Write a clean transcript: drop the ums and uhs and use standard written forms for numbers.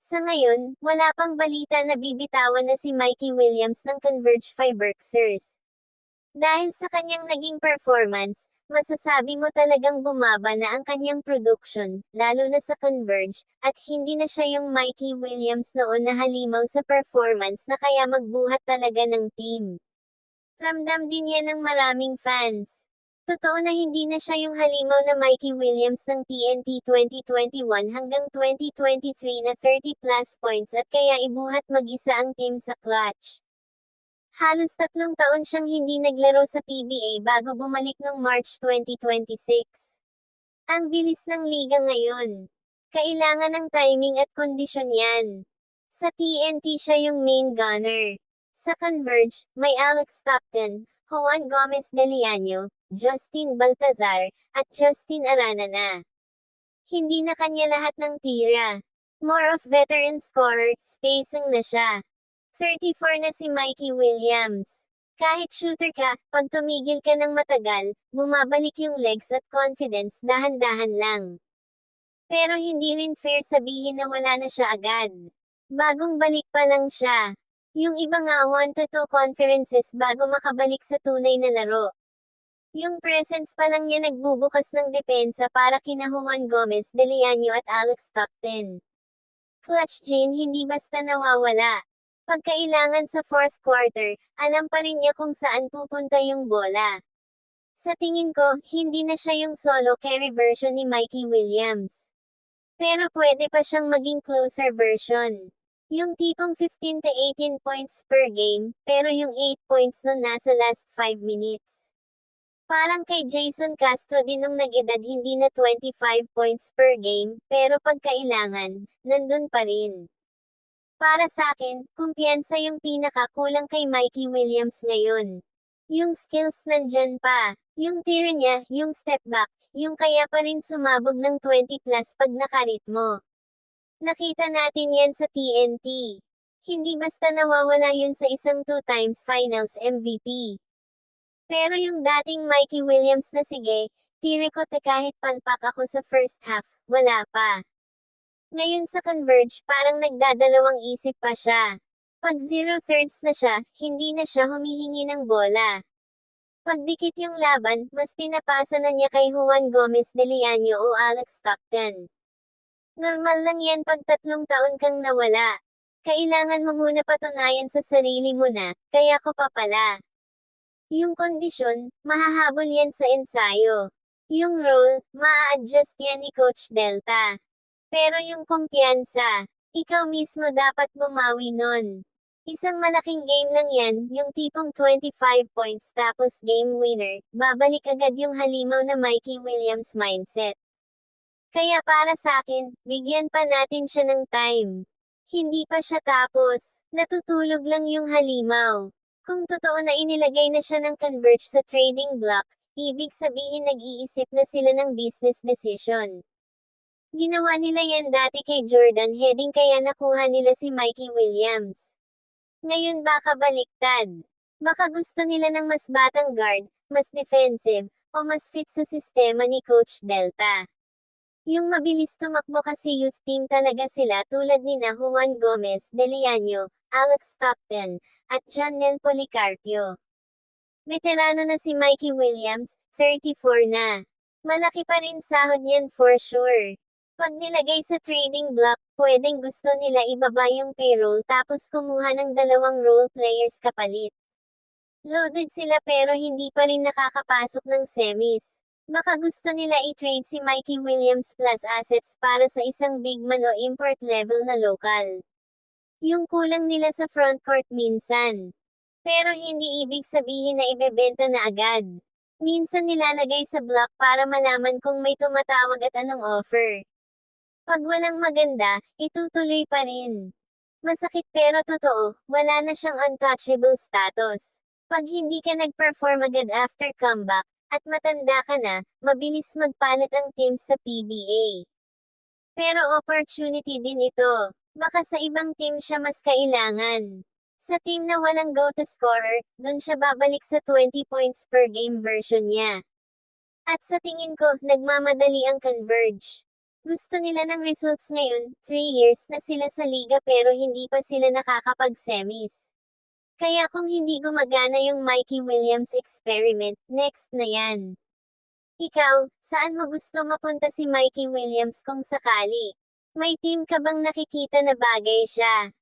Sa ngayon, wala pang balita na bibitawan na si Mikey Williams ng Converge Fiberxers. Dahil sa kanyang naging performance, masasabi mo talagang bumaba na ang kanyang production, lalo na sa Converge, at hindi na siya yung Mikey Williams noon na halimaw sa performance na kaya magbuhat talaga ng team. Ramdam din yan ng maraming fans. Totoo na hindi na siya yung halimaw na Mikey Williams ng TNT 2021 hanggang 2023 na 30+ points at kaya ibuhat mag-isa ang team sa clutch. Halos 3 taon siyang hindi naglaro sa PBA bago bumalik noong March 2026. Ang bilis ng liga ngayon. Kailangan ng timing at kondisyon yan. Sa TNT siya yung main gunner. Sa Converge, may Alex Stockton, Juan Gomez de Leaño, Justin Baltazar, at Justin Arana na. Hindi na kanya lahat ng tira. More of veteran scorer, spacing na siya. 34 na si Mikey Williams. Kahit shooter ka, pag tumigil ka ng matagal, bumabalik yung legs at confidence dahan-dahan lang. Pero hindi rin fair sabihin na wala na siya agad. Bagong balik pa lang siya. Yung iba nga 1 to 2 conferences bago makabalik sa tunay na laro. Yung presence pa lang niya nagbubukas ng depensa para kina Juan Gomez de Leaño at Alex Stockton. Clutch gene hindi basta nawawala. Pag kailangan sa fourth quarter, alam pa rin niya kung saan pupunta yung bola. Sa tingin ko, hindi na siya yung solo carry version ni Mikey Williams. Pero pwede pa siyang maging closer version. Yung tipong 15 to 18 points per game, pero yung 8 points nun nasa last 5 minutes. Parang kay Jason Castro din nung nag-edad hindi na 25 points per game, pero pag kailangan, nandun pa rin. Para sa akin, kumpiyansa yung pinakakulang kay Mikey Williams ngayon. Yung skills nandyan pa, yung tira niya, yung step back, yung kaya pa rin sumabog ng 20+ pag nakaritmo. Nakita natin yan sa TNT. Hindi basta nawawala yun sa isang 2 times finals MVP. Pero yung dating Mikey Williams na sige, tire ko te kahit palpak ako sa first half, wala pa. Ngayon sa Converge parang nagdadalawang isip pa siya. Pag 0/3 na siya, hindi na siya humihingi ng bola. Pag dikit yung laban, mas pinapasa na niya kay Juan Gomez de Leaño o Alex Stockton. Normal lang yan pag 3 taon kang nawala. Kailangan mo muna patunayan sa sarili mo na, kaya ko pa pala. Yung kondisyon, mahahabol yan sa ensayo. Yung role, maa-adjust yan ni Coach Delta. Pero yung kumpiyansa, ikaw mismo dapat bumawi nun. Isang malaking game lang yan, yung tipong 25 points tapos game winner, babalik agad yung halimaw na Mikey Williams mindset. Kaya para sa akin, bigyan pa natin siya ng time. Hindi pa siya tapos, natutulog lang yung halimaw. Kung totoo na inilagay na siya ng Converge sa trading block, ibig sabihin nag-iisip na sila ng business decision. Ginawa nila yan dati kay Jordan Heading kaya nakuha nila si Mikey Williams. Ngayon baka baliktad. Baka gusto nila ng mas batang guard, mas defensive, o mas fit sa sistema ni Coach Delta. Yung mabilis tumakbo kasi youth team talaga sila tulad ni na Juan Gomez de Leaño, Alex Stockton, at Jonel Policarpio. Veterano na si Mikey Williams, 34 na. Malaki pa rin sahod niyan for sure. Pag nilagay sa trading block, pwedeng gusto nila ibaba yung payroll tapos kumuha ng 2 role players kapalit. Loaded sila pero hindi pa rin nakakapasok ng semis. Baka gusto nila i-trade si Mikey Williams plus assets para sa isang big man o import level na local. Yung kulang nila sa frontcourt minsan. Pero hindi ibig sabihin na ibebenta na agad. Minsan nilalagay sa block para malaman kung may tumatawag at anong offer. Pag walang maganda, itutuloy pa rin. Masakit pero totoo, wala na siyang untouchable status. Pag hindi ka nag-perform agad after comeback, at matanda ka na, mabilis magpalit ang teams sa PBA. Pero opportunity din ito. Baka sa ibang team siya mas kailangan. Sa team na walang go-to scorer, dun siya babalik sa 20 points per game version niya. At sa tingin ko, nagmamadali ang Converge. Gusto nila ng results ngayon, 3 years na sila sa liga pero hindi pa sila nakakapag-semis. Kaya kung hindi gumagana yung Mikey Williams experiment, next na yan. Ikaw, saan mo gusto mapunta si Mikey Williams kung sakali? May team ka bang nakikita na bagay siya?